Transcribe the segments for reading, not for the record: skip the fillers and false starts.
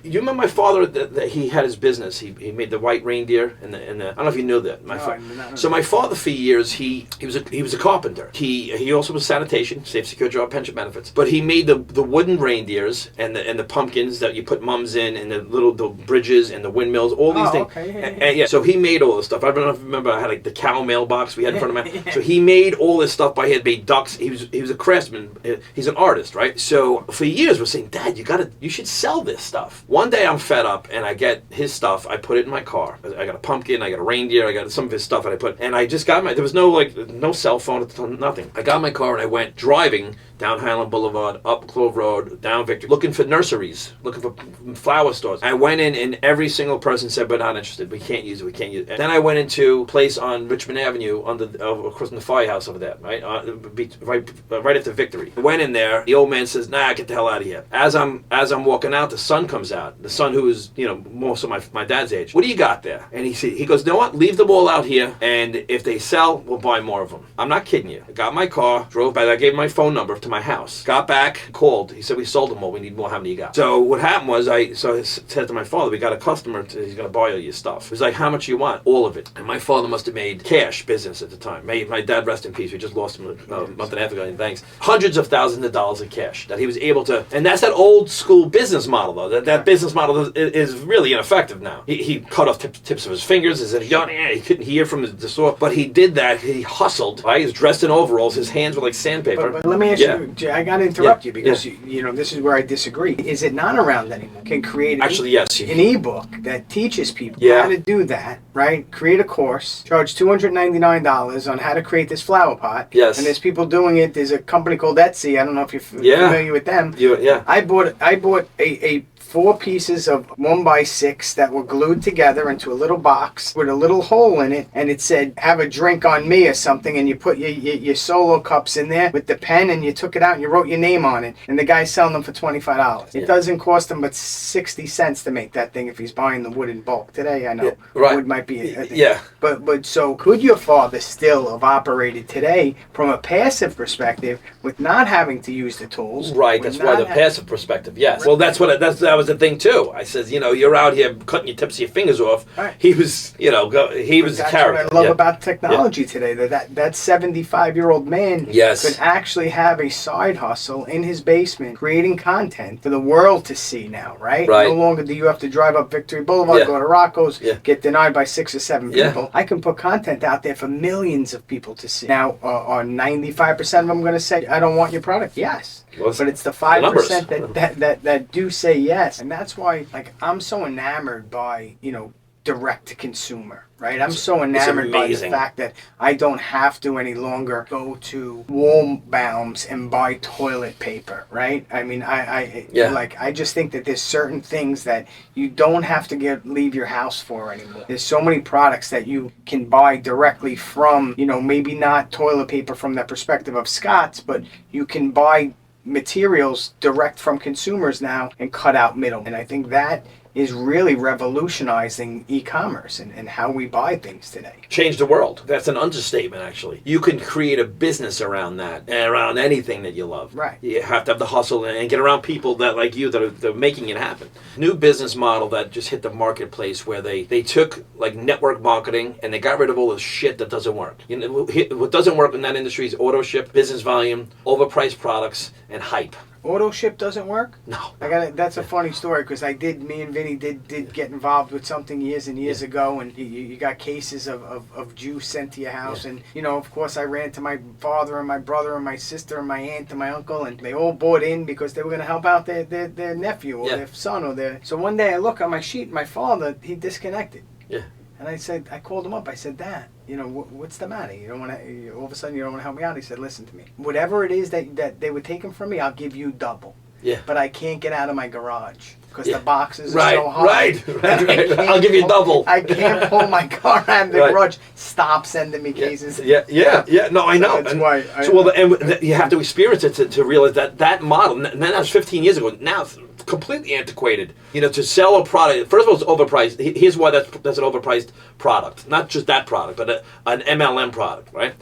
You remember my father that he had his business. He made the white reindeer and the I don't know if you knew that. So my father for years he was a carpenter. He also was sanitation, safe, secure job, pension benefits. But he made the wooden reindeers and the pumpkins that you put mums in, and the bridges and the windmills, all these things. Okay. And so he made all this stuff. I don't know if you remember, I had like the cow mailbox we had in front of me. So he made all this stuff by hand, made ducks. He was a craftsman. He's an artist, right? So for years we're saying, Dad, you should sell this stuff. One day I'm fed up and I get his stuff. I put it in my car. I got a pumpkin. I got a reindeer. I got some of his stuff, and I just got there was no cell phone at the time, nothing. I got in my car and I went driving down Highland Boulevard, up Clove Road, down Victory, looking for nurseries, looking for flower stores. I went in and every single person said, we're not interested. We can't use it. And then I went into a place on Richmond Avenue, across from the firehouse over there, right? Right after Victory. I went in there. The old man says, nah, get the hell out of here. As I'm walking out, the son comes out. The son who is, most of my dad's age. What do you got there? And he goes, you know what? Leave them all out here, and if they sell, we'll buy more of them. I'm not kidding you. I got my car, drove back. I gave my phone number to my house. Got back, called. He said, we sold them all. We need more. How many you got? So what happened was, I said to my father, we got a customer. He's going to buy all your stuff. He's like, how much you want? All of it. And my father must have made cash business at the time. My dad, rest in peace. We just lost him a month and a half ago. And thanks. Hundreds of thousands of dollars in cash that he was able to. And that's that old school business model, though. That business model is really ineffective now. He cut off tips of his fingers. He couldn't hear from the store. But he did that. He hustled. Right? He was dressed in overalls. His hands were like sandpaper. But let me ask you, I got to interrupt you because this is where I disagree. Is it not around anymore? Can create an ebook that teaches people how to do that, right? Create a course, charge $299 on how to create this flower pot. Yes. And there's people doing it. There's a company called Etsy. I don't know if you're familiar with them. I bought a 4 pieces of 1x6 that were glued together into a little box with a little hole in it, and it said, have a drink on me or something, and you put your solo cups in there with the pen, and you took it out and you wrote your name on it, and the guy's selling them for $25. It doesn't cost him but 60 cents to make that thing if he's buying the wood in bulk. Today, I know wood might be a thing. But so could your father still have operated today from a passive perspective with not having to use the tools? Right, that's why the passive perspective, yes. Well, that was the thing too. I says, you're out here cutting your tips of your fingers off. Right. He was, he was a character. That's what I love about technology today. That 75-year-old man could actually have a side hustle in his basement, creating content for the world to see now, right? No longer do you have to drive up Victory Boulevard, go to Rocco's, get denied by 6 or 7 people. I can put content out there for millions of people to see. Now, are 95% of them going to say, I don't want your product? Yes. But it's the 5% that do say yes. And that's why, I'm so enamored by, direct to consumer, right? I'm so enamored by the fact that I don't have to any longer go to Walbaum's and buy toilet paper, right? I mean, I just think that there's certain things that you don't have to leave your house for anymore. There's so many products that you can buy directly from, maybe not toilet paper from the perspective of Scott's, but you can buy materials direct from consumers now and cut out middlemen. And I think that is really revolutionizing e-commerce and how we buy things today. Change the world. That's an understatement, actually. You can create a business around that, and around anything that you love. Right. You have to have the hustle and get around people that like you that are making it happen. New business model that just hit the marketplace where they took network marketing and they got rid of all the shit that doesn't work. What doesn't work in that industry is auto ship, business volume, overpriced products, and hype. Auto ship doesn't work? No. That's a funny story because me and Vinny did get involved with something years and years ago, and you got cases of juice sent to your house, and of course I ran to my father and my brother and my sister and my aunt and my uncle, and they all bought in because they were going to help out their nephew or their son So one day I look on my sheet, my father, he disconnected. Yeah. And I called him up. I said, Dad, what's the matter? You don't want to. All of a sudden, you don't want to help me out. He said, listen to me. Whatever it is that they were taking from me, I'll give you double. Yeah. But I can't get out of my garage because the boxes are so high. Right. I'll give you double. I can't pull my car out of the garage. Stop sending me cases. Yeah. No, I know. That's why. And you have to experience it to realize that model. And that was 15 years ago. Now it's completely antiquated. To sell a product. First of all, it's overpriced. Here's why that's an overpriced product. Not just that product, but an MLM product, right?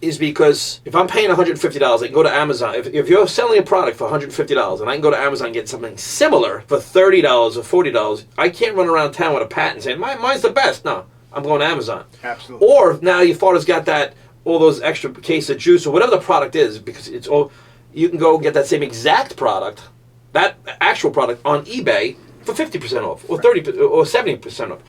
is because if I'm paying $150, I can go to Amazon. If you're selling a product for $150 and I can go to Amazon and get something similar for $30 or $40, I can't run around town with a patent saying, mine's the best. No, I'm going to Amazon. Absolutely. Or now your father's got all those extra case of juice or whatever the product is, because you can go get that same exact product, that actual product on eBay for 50% off or 30% or 70% off.